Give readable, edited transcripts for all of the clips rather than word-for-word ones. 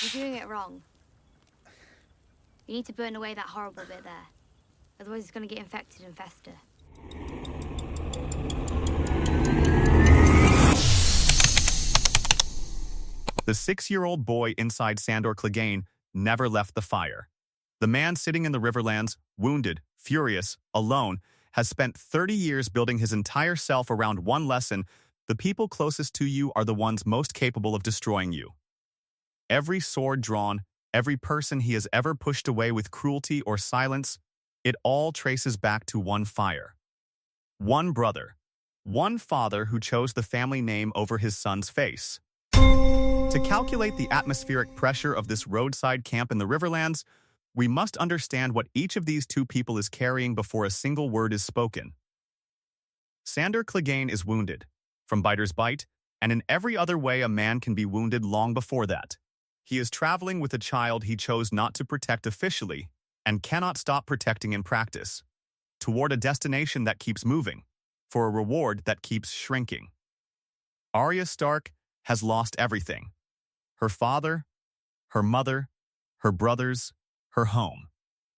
You're doing it wrong. You need to burn away that horrible bit there. Otherwise it's going to get infected and fester. The 6-year-old boy inside Sandor Clegane never left the fire. The man sitting in the Riverlands, wounded, furious, alone, has spent 30 years building his entire self around one lesson: the people closest to you are the ones most capable of destroying you. Every sword drawn, every person he has ever pushed away with cruelty or silence, it all traces back to one fire. One brother, one father who chose the family name over his son's face. To calculate the atmospheric pressure of this roadside camp in the Riverlands, we must understand what each of these two people is carrying before a single word is spoken. Sandor Clegane is wounded, from biter's bite, and in every other way a man can be wounded long before that. He is traveling with a child he chose not to protect officially, and cannot stop protecting in practice, toward a destination that keeps moving, for a reward that keeps shrinking. Arya Stark has lost everything. Her father, her mother, her brothers, her home.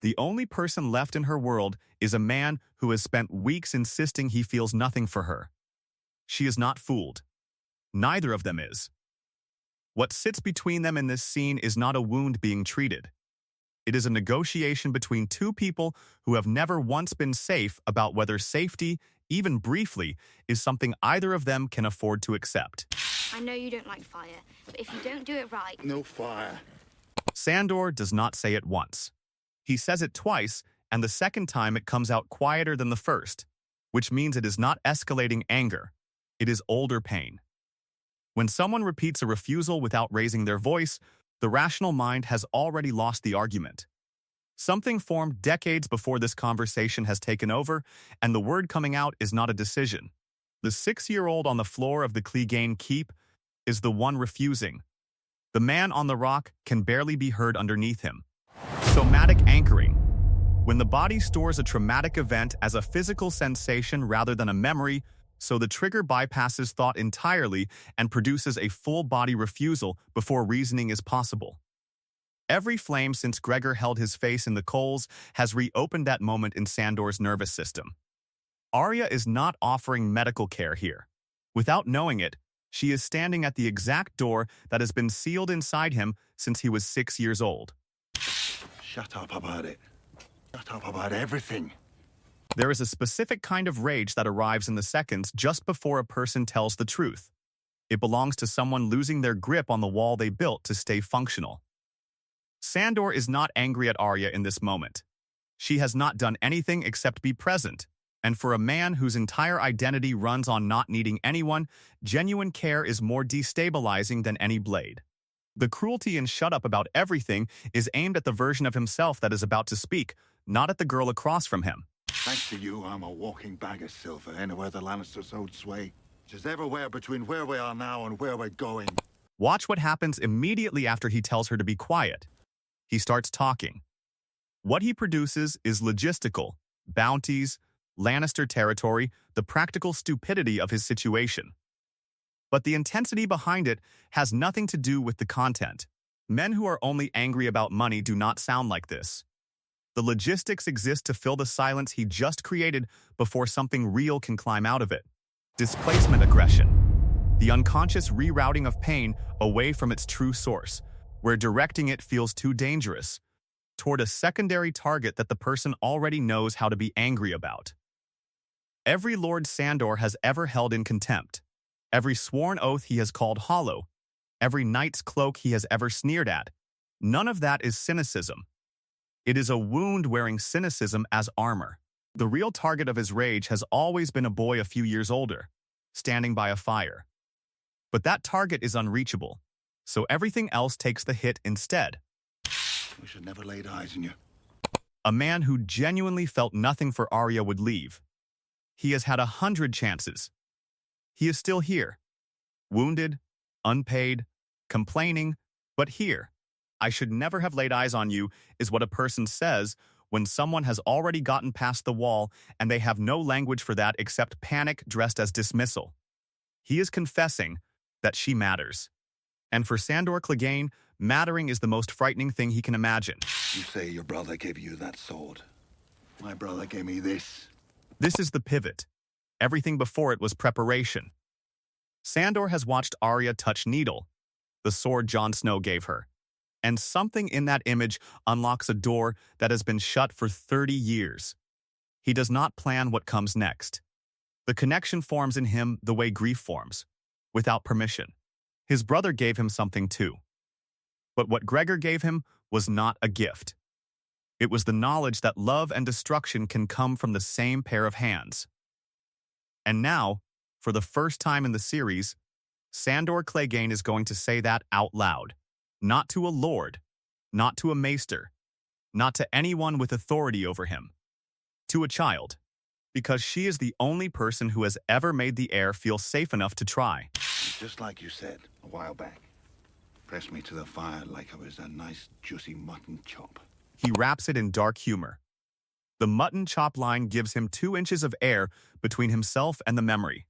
The only person left in her world is a man who has spent weeks insisting he feels nothing for her. She is not fooled. Neither of them is. What sits between them in this scene is not a wound being treated. It is a negotiation between two people who have never once been safe about whether safety, even briefly, is something either of them can afford to accept. I know you don't like fire, but if you don't do it right... No fire. Sandor does not say it once. He says it twice, and the second time it comes out quieter than the first, which means it is not escalating anger. It is older pain. When someone repeats a refusal without raising their voice, the rational mind has already lost the argument. Something formed decades before this conversation has taken over, and the word coming out is not a decision. The 6-year-old on the floor of the Clegane Keep is the one refusing. The man on the rock can barely be heard underneath him. Somatic anchoring. When the body stores a traumatic event as a physical sensation rather than a memory, so the trigger bypasses thought entirely and produces a full-body refusal before reasoning is possible. Every flame since Gregor held his face in the coals has reopened that moment in Sandor's nervous system. Arya is not offering medical care here. Without knowing it, she is standing at the exact door that has been sealed inside him since he was 6 years old. Shut up about it. Shut up about everything. There is a specific kind of rage that arrives in the seconds just before a person tells the truth. It belongs to someone losing their grip on the wall they built to stay functional. Sandor is not angry at Arya in this moment. She has not done anything except be present, and for a man whose entire identity runs on not needing anyone, genuine care is more destabilizing than any blade. The cruelty and shut up about everything is aimed at the version of himself that is about to speak, not at the girl across from him. Thanks to you, I'm a walking bag of silver anywhere the Lannisters hold sway. Just everywhere between where we are now and where we're going. Watch what happens immediately after he tells her to be quiet. He starts talking. What he produces is logistical, bounties, Lannister territory, the practical stupidity of his situation. But the intensity behind it has nothing to do with the content. Men who are only angry about money do not sound like this. The logistics exist to fill the silence he just created before something real can climb out of it. Displacement aggression. The unconscious rerouting of pain away from its true source, where directing it feels too dangerous, toward a secondary target that the person already knows how to be angry about. Every Lord Sandor has ever held in contempt, every sworn oath he has called hollow, every knight's cloak he has ever sneered at, none of that is cynicism. It is a wound wearing cynicism as armor. The real target of his rage has always been a boy a few years older, standing by a fire. But that target is unreachable, so everything else takes the hit instead. We should never laid eyes on you. A man who genuinely felt nothing for Arya would leave. He has had 100 chances. He is still here. Wounded, unpaid, complaining, but here. I should never have laid eyes on you is what a person says when someone has already gotten past the wall and they have no language for that except panic dressed as dismissal. He is confessing that she matters. And for Sandor Clegane, mattering is the most frightening thing he can imagine. You say your brother gave you that sword. My brother gave me this. This is the pivot. Everything before it was preparation. Sandor has watched Arya touch Needle, the sword Jon Snow gave her, and something in that image unlocks a door that has been shut for 30 years. He does not plan what comes next. The connection forms in him the way grief forms, without permission. His brother gave him something too. But what Gregor gave him was not a gift. It was the knowledge that love and destruction can come from the same pair of hands. And now, for the first time in the series, Sandor Clegane is going to say that out loud. Not to a lord, not to a maester, not to anyone with authority over him. To a child, because she is the only person who has ever made the heir feel safe enough to try. Just like you said a while back. Press me to the fire like I was a nice, juicy mutton chop. He wraps it in dark humor. The mutton chop line gives him 2 inches of air between himself and the memory.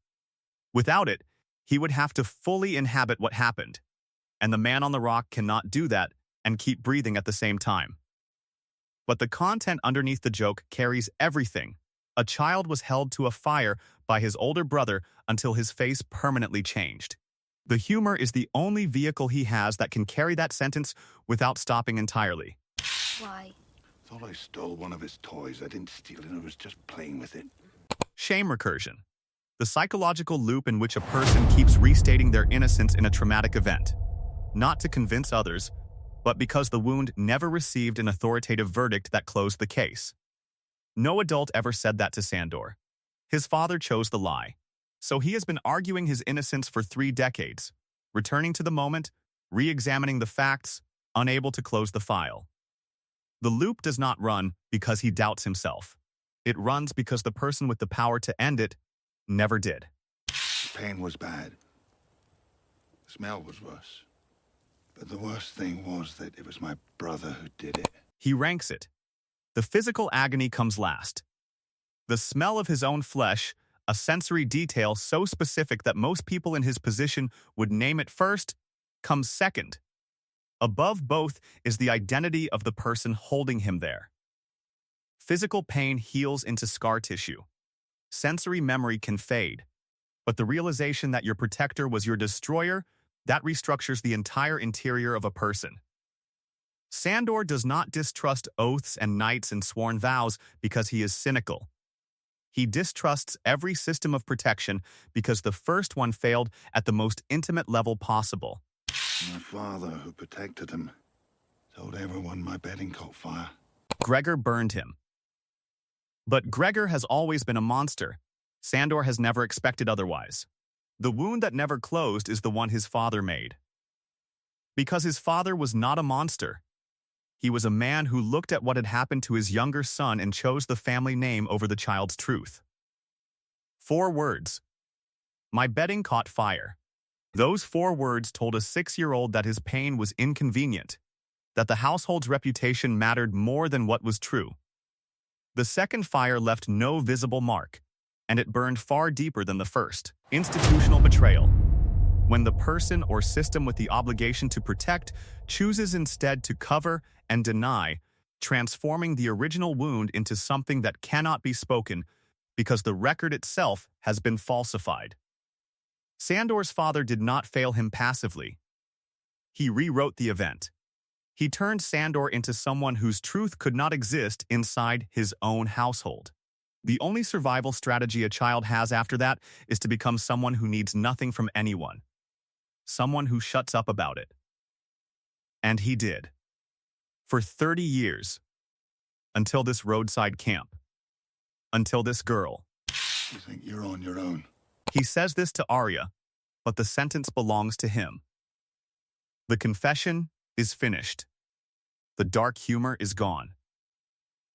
Without it, he would have to fully inhabit what happened, and the man on the rock cannot do that and keep breathing at the same time. But the content underneath the joke carries everything. A child was held to a fire by his older brother until his face permanently changed. The humor is the only vehicle he has that can carry that sentence without stopping entirely. Why? Thought I stole one of his toys. I didn't steal it, I was just playing with it. Shame recursion. The psychological loop in which a person keeps restating their innocence in a traumatic event. Not to convince others, but because the wound never received an authoritative verdict that closed the case. No adult ever said that to Sandor. His father chose the lie. So he has been arguing his innocence for 3 decades, returning to the moment, re-examining the facts, unable to close the file. The loop does not run because he doubts himself. It runs because the person with the power to end it never did. The pain was bad. The smell was worse. But the worst thing was that it was my brother who did it. He ranks it. The physical agony comes last. The smell of his own flesh, a sensory detail so specific that most people in his position would name it first, comes second. Above both is the identity of the person holding him there. Physical pain heals into scar tissue. Sensory memory can fade. But the realization that your protector was your destroyer, that restructures the entire interior of a person. Sandor does not distrust oaths and knights and sworn vows because he is cynical. He distrusts every system of protection because the first one failed at the most intimate level possible. My father, who protected him, told everyone my bedding caught fire. Gregor burned him. But Gregor has always been a monster. Sandor has never expected otherwise. The wound that never closed is the one his father made. Because his father was not a monster. He was a man who looked at what had happened to his younger son and chose the family name over the child's truth. 4 words. My bedding caught fire. Those 4 words told a 6-year-old that his pain was inconvenient, that the household's reputation mattered more than what was true. The second fire left no visible mark, and it burned far deeper than the first. Institutional betrayal. When the person or system with the obligation to protect chooses instead to cover and deny, transforming the original wound into something that cannot be spoken because the record itself has been falsified. Sandor's father did not fail him passively. He rewrote the event. He turned Sandor into someone whose truth could not exist inside his own household. The only survival strategy a child has after that is to become someone who needs nothing from anyone. Someone who shuts up about it. And he did. For 30 years. Until this roadside camp. Until this girl. You think you're on your own? He says this to Arya, but the sentence belongs to him. The confession is finished. The dark humor is gone.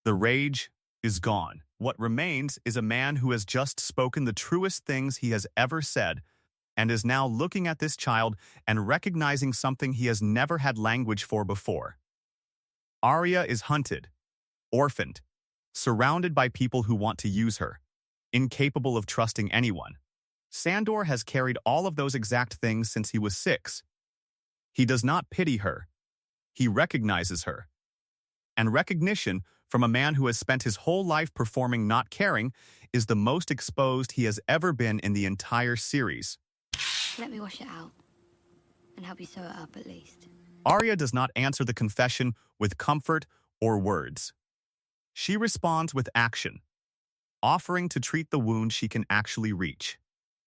The rage is gone. What remains is a man who has just spoken the truest things he has ever said and is now looking at this child and recognizing something he has never had language for before. Arya is hunted, orphaned, surrounded by people who want to use her, incapable of trusting anyone. Sandor has carried all of those exact things since he was 6. He does not pity her. He recognizes her. And recognition from a man who has spent his whole life performing not caring is the most exposed he has ever been in the entire series. Let me wash it out and help you sew it up at least. Arya does not answer the confession with comfort or words. She responds with action, offering to treat the wound she can actually reach.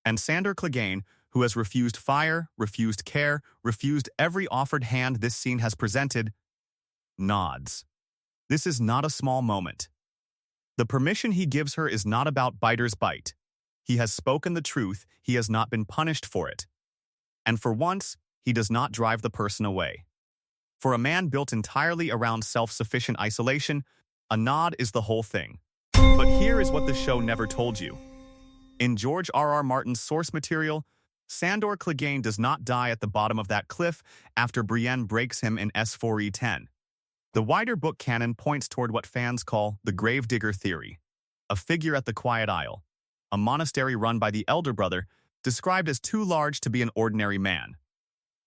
And Sandor Clegane, who has refused fire, refused care, refused every offered hand this scene has presented, nods. This is not a small moment. The permission he gives her is not about biter's bite. He has spoken the truth, he has not been punished for it. And for once, he does not drive the person away. For a man built entirely around self-sufficient isolation, a nod is the whole thing. But here is what the show never told you. In George R.R. Martin's source material, Sandor Clegane does not die at the bottom of that cliff after Brienne breaks him in S4E10. The wider book canon points toward what fans call the Gravedigger theory, a figure at the Quiet Isle, a monastery run by the elder brother, described as too large to be an ordinary man.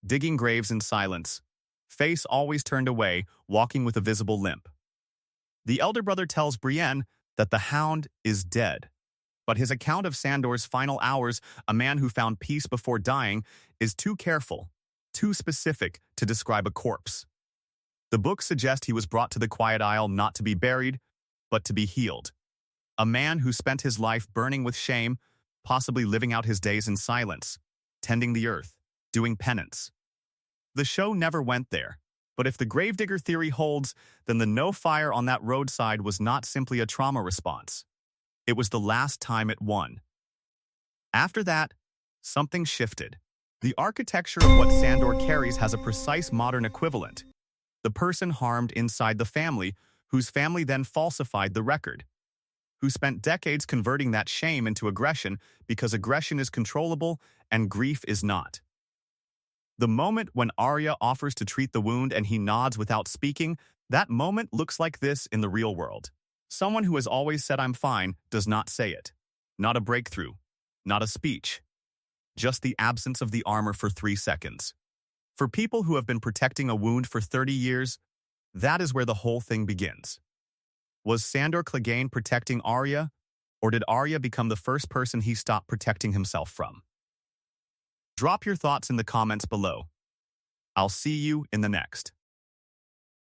Digging graves in silence, face always turned away, walking with a visible limp. The elder brother tells Brienne that the Hound is dead, but his account of Sandor's final hours, a man who found peace before dying, is too careful, too specific to describe a corpse. The books suggest he was brought to the Quiet Isle not to be buried, but to be healed. A man who spent his life burning with shame, possibly living out his days in silence, tending the earth, doing penance. The show never went there, but if the Gravedigger theory holds, then the no fire on that roadside was not simply a trauma response. It was the last time it won. After that, something shifted. The architecture of what Sandor carries has a precise modern equivalent. The person harmed inside the family, whose family then falsified the record, who spent decades converting that shame into aggression because aggression is controllable and grief is not. The moment when Arya offers to treat the wound and he nods without speaking, that moment looks like this in the real world. Someone who has always said I'm fine does not say it. Not a breakthrough, not a speech. Just the absence of the armor for 3 seconds. For people who have been protecting a wound for 30 years, that is where the whole thing begins. Was Sandor Clegane protecting Arya, or did Arya become the first person he stopped protecting himself from? Drop your thoughts in the comments below. I'll see you in the next.